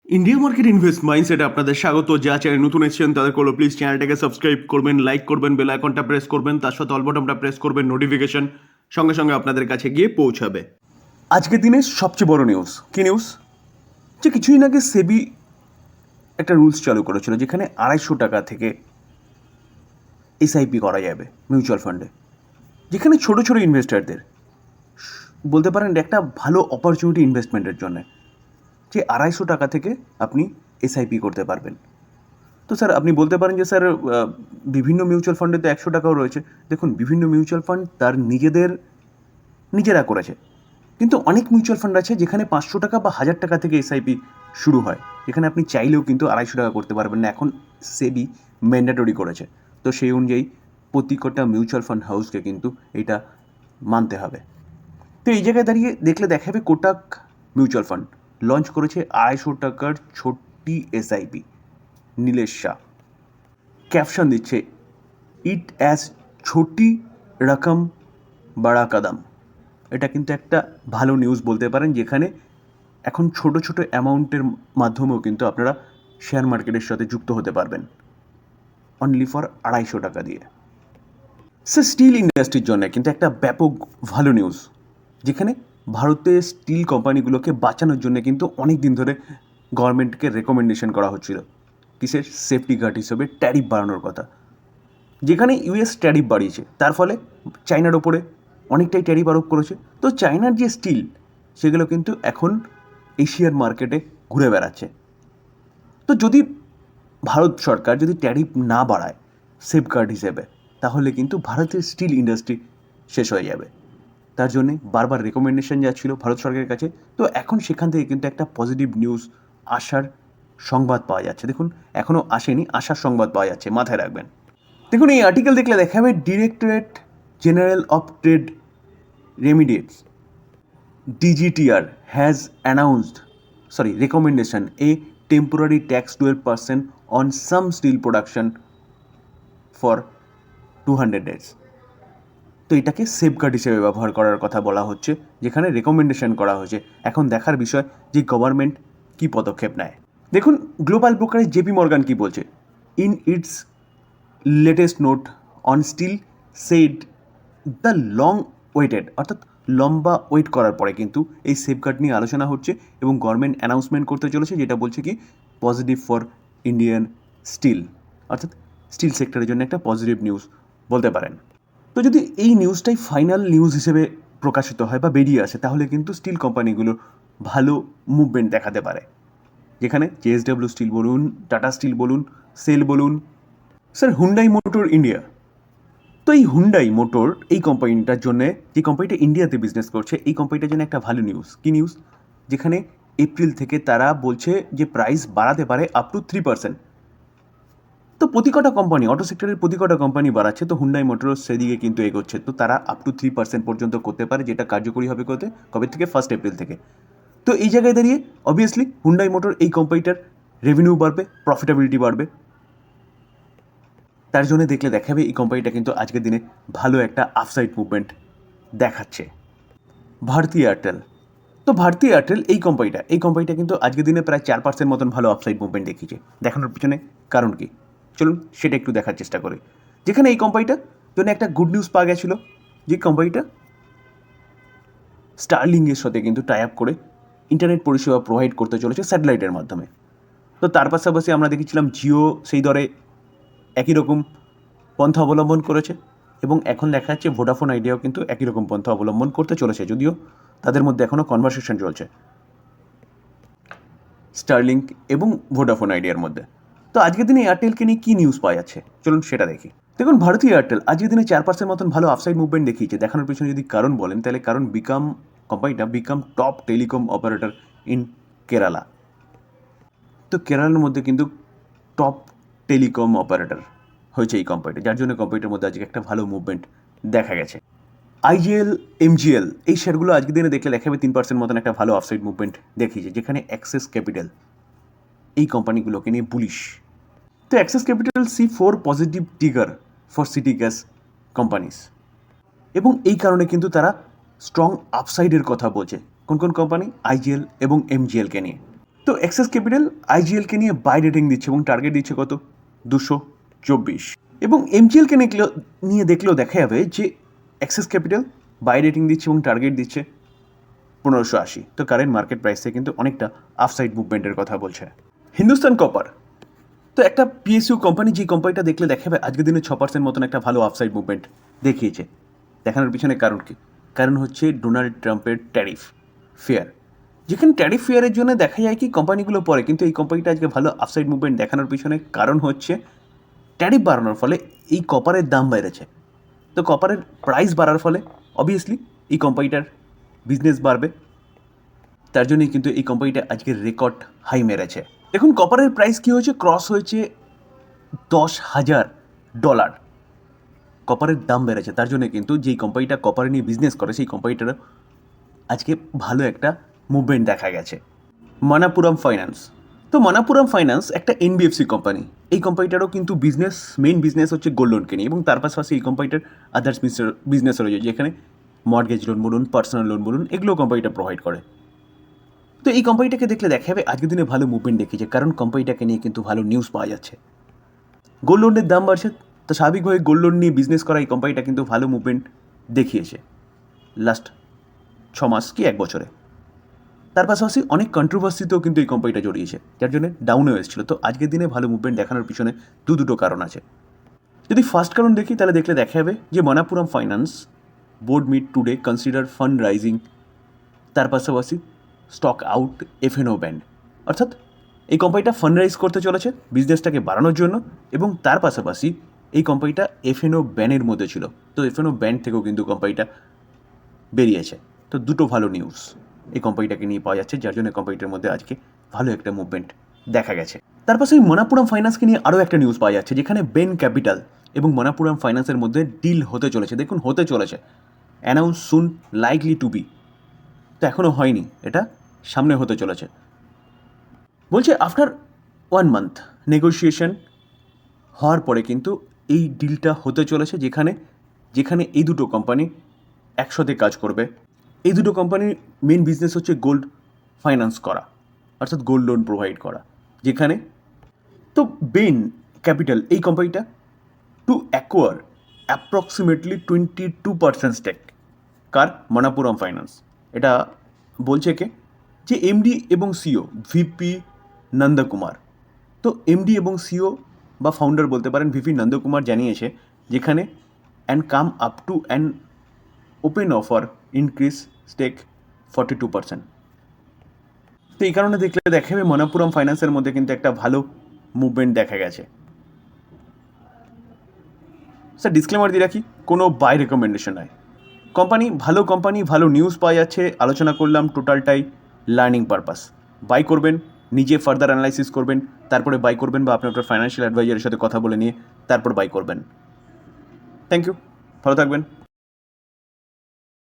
India market invest মাইন্ডসেটে আপনাদের স্বাগত। যা চ্যানেল নতুন এসেছেন তাদের করলো প্লিজ চ্যানেলটাকে সাবস্ক্রাইব করবেন, লাইক করবেন, বেল আইকনটা প্রেস করবেন, তার সাথে অল বাটনটা প্রেস করবেন, নোটিফিকেশন সঙ্গে সঙ্গে আপনাদের কাছে গিয়ে পৌঁছাবে। আজকের দিনের সবচেয়ে বড় নিউজ কি নিউজ, যে কিছুদিন আগে সেবি একটা রুলস চালু করেছিল যেখানে 250 টাকা থেকে এসআইপি করা যাবে মিউচুয়াল ফান্ডে, যেখানে ছোট ছোট ইনভেস্টারদের বলতে পারেন একটা ভালো অপরচুনিটি ইনভেস্টমেন্টের জন্য, যে 250 টাকা থেকে আপনি এসআইপি করতে পারবেন। তো স্যার আপনি বলতে পারেন যে স্যার বিভিন্ন মিউচুয়াল ফান্ডে তো 100 টাকাও রয়েছে। দেখুন, বিভিন্ন মিউচুয়াল ফান্ড তার নিজেরা করেছে, কিন্তু অনেক মিউচুয়াল ফান্ড আছে যেখানে 500 টাকা বা 1000 টাকা থেকে এসআইপি শুরু হয়, যেখানে আপনি চাইলেও কিন্তু 250 টাকা করতে পারবেন না। এখন সেবি ম্যান্ডেটরি করেছে, তো সেই অনুযায়ী প্রত্যেকটা মিউচুয়াল ফান্ড হাউসকে কিন্তু এটা মানতে হবে। তো এই জায়গায় দাঁড়িয়ে দেখলে দেখা যাবে কোটাক মিউচুয়াল ফান্ড লঞ্চ করেছে 250 টাকার ছোট্টি এসআইপি। নীলেশ শাহ ক্যাপশন দিচ্ছে, ইট অ্যাজ ছোটি রকম বড়া কদম। এটা কিন্তু একটা ভালো নিউজ বলতে পারেন, যেখানে এখন ছোট ছোট অ্যামাউন্টের মাধ্যমেও কিন্তু আপনারা শেয়ার মার্কেটের সাথে যুক্ত হতে পারবেন অনলি ফর 250 টাকা দিয়ে। স্যার স্টিল ইন্ডাস্ট্রির জন্য কিন্তু একটা ব্যাপক ভালো নিউজ, যেখানে ভারতের স্টিল কোম্পানিগুলোকে বাঁচানোর জন্য কিন্তু অনেক দিন ধরে গভর্নমেন্টকে রেকমেন্ডেশন করা হচ্ছিল কিসের সেফটি গার্ড হিসেবে ট্যারিফ বাড়ানোর কথা, যেখানে ইউএস ট্যারিফ বাড়িয়েছে, তার ফলে চায়নার ওপরে অনেকটাই ট্যারিফ আরোপ করেছে। তো চায়নার যে স্টিল সেগুলো কিন্তু এখন এশিয়ার মার্কেটে ঘুরে বেড়াচ্ছে। তো যদি ভারত সরকার যদি ট্যারিফ না বাড়ায় সেফগার্ড হিসেবে, তাহলে কিন্তু ভারতের স্টিল ইন্ডাস্ট্রি শেষ হয়ে যাবে। তার জন্যে বারবার রেকমেন্ডেশন যাচ্ছিল ভারত সরকারের কাছে। তো এখন সেখান থেকে কিন্তু একটা পজিটিভ নিউজ আসার সংবাদ পাওয়া যাচ্ছে। দেখুন, এখনও আসেনি, আসার সংবাদ পাওয়া যাচ্ছে, মাথায় রাখবেন। দেখুন, এই আর্টিকেল দেখলে দেখা যাবে directorate general of trade remedies DGTR has recommendation a temporary tax 12% on some steel production for 200 days। তো এটাকে সেফগার্ড হিসেবে ব্যবহার করার কথা বলা হচ্ছে, যেখানে রেকমেন্ডেশন করা হয়েছে। এখন দেখার বিষয় যে গভর্নমেন্ট কী পদক্ষেপ নেয়। দেখুন, গ্লোবাল ব্রোকারেজ জেপি মর্গান কী বলছে, in its latest note on steel said the long weighted, অর্থাৎ লম্বা ওয়েট করার পরে কিন্তু এই সেফগার্ড নিয়ে আলোচনা হচ্ছে এবং গভর্নমেন্ট অ্যানাউন্সমেন্ট করতে চলেছে, যেটা বলছে কি পজিটিভ ফর ইন্ডিয়ান স্টিল, অর্থাৎ স্টিল সেক্টরের জন্য একটা পজিটিভ নিউজ বলতে পারেন। তো যদি এই নিউজটাই ফাইনাল নিউজ হিসেবে প্রকাশিত হয় বা বেরিয়ে আসে, তাহলে কিন্তু স্টিল কোম্পানিগুলোর ভালো মুভমেন্ট দেখাতে পারে, যেখানে জেএসডব্লিউ স্টিল বলুন, টাটা স্টিল বলুন, সেল বলুন। স্যার হুন্ডাই মোটর ইন্ডিয়া, তো এই হুন্ডাই মোটর এই কোম্পানিটার জন্য, যে কোম্পানিটা ইন্ডিয়াতে বিজনেস করছে, এই কোম্পানিটার জন্য একটা ভালো নিউজ। কী নিউজ, যেখানে এপ্রিল থেকে তারা বলছে যে প্রাইস বাড়াতে পারে আপ টু 3%। তো প্রতিকটা কোম্পানি, অটো সেক্টরের প্রতিকটা কোম্পানি বাড়াচ্ছে, তো হুন্ডাই মোটরও সেদিকে কিন্তু এগোচ্ছে। তো তারা আপ টু 3% পর্যন্ত করতে পারে, যেটা কার্যকরী হবে কবে থেকে, 1 এপ্রিল থেকে। তো এই জায়গায় দাঁড়িয়ে অবভিয়াসলি হুন্ডাই মোটর এই কোম্পানিটার রেভিনিউ বাড়বে, প্রফিটেবিলিটি বাড়বে। তার জন্য দেখলে দেখাবে এই কোম্পানিটা কিন্তু আজকের দিনে ভালো একটা আপসাইড মুভমেন্ট দেখাচ্ছে। ভারতী এয়ারটেল, তো ভারতী এয়ারটেল এই কোম্পানিটা কিন্তু আজকের দিনে প্রায় 4% মতন ভালো আপসাইড মুভমেন্ট দেখিয়েছে। দেখানোর পিছনে কারণ কি, চলুন সেটা একটু দেখার চেষ্টা করি। যেখানে এই কোম্পানিটার জন্য একটা গুড নিউজ পাওয়া গেছিলো, যে কোম্পানিটা স্টারলিংয়ের সাথে কিন্তু টাই আপ করে ইন্টারনেট পরিষেবা প্রোভাইড করতে চলেছে স্যাটেলাইটের মাধ্যমে। তো তার পাশাপাশি আমরা দেখেছিলাম জিও সেই দরে একই রকম পন্থা অবলম্বন করেছে, এবং এখন দেখা যাচ্ছে ভোডাফোন আইডিয়াও কিন্তু একই রকম পন্থা অবলম্বন করতে চলেছে, যদিও তাদের মধ্যে এখনও কনভারসেশন চলছে স্টারলিংক এবং ভোডাফোন আইডিয়ার মধ্যে। তো আজকের দিনে এয়ারটেলকে নিয়ে কী নিউজ পাওয়া যাচ্ছে, চলুন সেটা দেখি। দেখুন, ভারতী এয়ারটেল আজকের দিনে 4% মতন ভালো আপসাইড মুভমেন্ট দেখিয়েছে। দেখানোর পিছনে যদি কারণ বলেন, তাহলে কারণ কোম্পানিটা become top telecom operator in Kerala. তো কেরালার মধ্যে কিন্তু টপ টেলিকম অপারেটর হয়েছে এই কোম্পানিটা, যার জন্য কোম্পানিটার মধ্যে আজকে একটা ভালো মুভমেন্ট দেখা গেছে। আইজিএল, এমজিএল এই শেয়ারগুলো আজকের দিনে দেখলে দেখাবে 3% মতন একটা ভালো আপসাইড মুভমেন্ট দেখিয়েছে, যেখানে অ্যাক্সেস ক্যাপিটাল এই কোম্পানিগুলোকে নিয়ে বুলিশ। তো access capital C4 positive trigger for city gas companies, এবং এই কারণে কিন্তু তারা স্ট্রং আপসাইডের কথা বলছে। কোন কোন কোম্পানি, আইজিএল এবং এমজিএলকে নিয়ে। তো অ্যাক্সিস ক্যাপিটাল আইজিএলকে নিয়ে বাই রেটিং দিচ্ছে এবং টার্গেট দিচ্ছে কত 224, এবং এমজিএলকে নিয়ে দেখলেও দেখা যাবে যে অ্যাক্সিস ক্যাপিটাল বাই রেটিং দিচ্ছে এবং টার্গেট দিচ্ছে 1580। তো কারেন্ট মার্কেট প্রাইসে কিন্তু অনেকটা আফসাইড মুভমেন্টের কথা বলছে। হিন্দুস্তান কপার তো একটা পিএসইউ কোম্পানি, যে কোম্পানিটা দেখলে দেখাবে আজকের দিনে 6% মতন একটা ভালো আফসাইড মুভমেন্ট দেখিয়েছে। দেখানোর পিছনে কারণ কি? কারণ হচ্ছে ডোনাল্ড ট্রাম্পের ট্যারিফ ফেয়ার। যেখানে ট্যারিফ ফেয়ারের জন্য দেখা যায় কি কোম্পানিগুলো পরে, কিন্তু এই কোম্পানিটা আজকে ভালো আফসাইড মুভমেন্ট দেখানোর পিছনে কারণ হচ্ছে ট্যারিফ বাড়ানোর ফলে এই কপারের দাম বেড়েছে। তো কপারের প্রাইস বাড়ার ফলে অবভিয়াসলি এই কোম্পানিটার বিজনেস বাড়বে, তার জন্যই কিন্তু এই কোম্পানিটা আজকে রেকর্ড হাই মেরেছে। দেখুন কপারের প্রাইস কী হয়েছে, ক্রস হয়েছে $10,000। কপারের দাম বেড়েছে, তার জন্য কিন্তু যেই কোম্পানিটা কপার নিয়ে বিজনেস করে সেই কোম্পানিটার আজকে ভালো একটা মুভমেন্ট দেখা গেছে। মানাপুরম ফাইন্যান্স তো মানাপুরম ফাইন্যান্স একটা এনবিএফসি কোম্পানি। এই কোম্পানিটারও কিন্তু মেইন বিজনেস হচ্ছে গোল্ড লোনকে নিয়ে, এবং তার পাশাপাশি এই কোম্পানিটার আদার্স বিজনেস রয়েছে, যেখানে মর্গেজ লোন বলুন, পার্সোনাল লোন বলুন, এগুলো কোম্পানিটা প্রোভাইড করে। তো এই কোম্পানিটাকে দেখলে দেখা যাবে আজকের দিনে ভালো মুভমেন্ট দেখিয়েছে, কারণ কোম্পানিটাকে নিয়ে কিন্তু ভালো নিউজ পাওয়া যাচ্ছে। গোল্ড লোনের দাম বাড়ছে, তো স্বাভাবিকভাবে গোল্ড লোন নিয়ে বিজনেস করা এই কোম্পানিটা কিন্তু ভালো মুভমেন্ট দেখিয়েছে লাস্ট 6 মাস কি 1 বছরে। তার পাশাপাশি অনেক কন্ট্রোভার্সিতেও কিন্তু এই কোম্পানিটা জড়িয়েছে, যার জন্য ডাউনেও এসেছিল। তো আজকের দিনে ভালো মুভমেন্ট দেখানোর পিছনে দুটো কারণ আছে। যদি ফার্স্ট কারণ দেখি তাহলে দেখলে দেখা যাবে যে Manappuram finance board meet today consider fund raising, তার পাশাপাশি স্টক আউট এফএনও ব্যান্ড, অর্থাৎ এই কোম্পানিটা ফান্ড রাইজ করতে চলেছে বিজনেসটাকে বাড়ানোর জন্য, এবং তার পাশাপাশি এই কোম্পানিটা এফএনও ব্যানের মধ্যে ছিল। তো এফএনও ব্যান্ড থেকেও কিন্তু কোম্পানিটা বেরিয়েছে। তো দুটো ভালো নিউজ এই কোম্পানিটাকে নিয়ে পাওয়া যাচ্ছে, যার জন্য কোম্পানিটার মধ্যে আজকে ভালো একটা মুভমেন্ট দেখা গেছে। তার পাশে মানাপুরম ফাইন্যান্সকে নিয়ে আরও একটা নিউজ পাওয়া যাচ্ছে, যেখানে বেন ক্যাপিটাল এবং মানাপুরম ফাইন্যান্সের মধ্যে ডিল হতে চলেছে। দেখুন হতে চলেছে, announce soon, likely to be. তো এখনও হয়নি, এটা সামনে হতে চলেছে। বলছে আফটার 1 মান্থ নেগোসিয়েশন হওয়ার পরে কিন্তু এই ডিলটা হতে চলেছে, যেখানে এই দুটো কোম্পানি একসাথে কাজ করবে। এই দুটো কোম্পানির মেন বিজনেস হচ্ছে গোল্ড ফাইন্যান্স করা, অর্থাৎ গোল্ড লোন প্রোভাইড করা। যেখানে তো বেন ক্যাপিটাল এই কোম্পানিটা টু অ্যাকোয়ার অ্যাপ্রক্সিমেটলি 22% স্টেক কার মানাপুরম ফাইন্যান্স। এটা বলছে কে? যে এমডি এবং সিও ভিপি নন্দকুমার। তো এমডি এবং সিও বা ফাউন্ডার বলতে পারেন ভিপি নন্দকুমার জানিয়েছে, যেখানে and come up to an open offer increase stake 42%। তো এই কারণে দেখলে দেখা যাবে মানাপুরম ফাইন্যান্সের মধ্যে কিন্তু একটা ভালো মুভমেন্ট দেখা গেছে। স্যার ডিসক্লেমার দিয়ে রাখি, কোনো বাই রেকমেন্ডেশন নয়। কোম্পানি ভালো নিউজ পাওয়া যাচ্ছে, আলোচনা করলাম, টোটালটাই লার্নিং পারপাস। বাই করবেন, নিজে ফার্দার অ্যানালাইসিস করবেন, তারপরে বাই করবেন, বা আপনার ফাইন্যান্সিয়াল অ্যাডভাইজারের সাথে কথা বলে নিয়ে তারপর বাই করবেন। থ্যাংক ইউ, ভালো থাকবেন।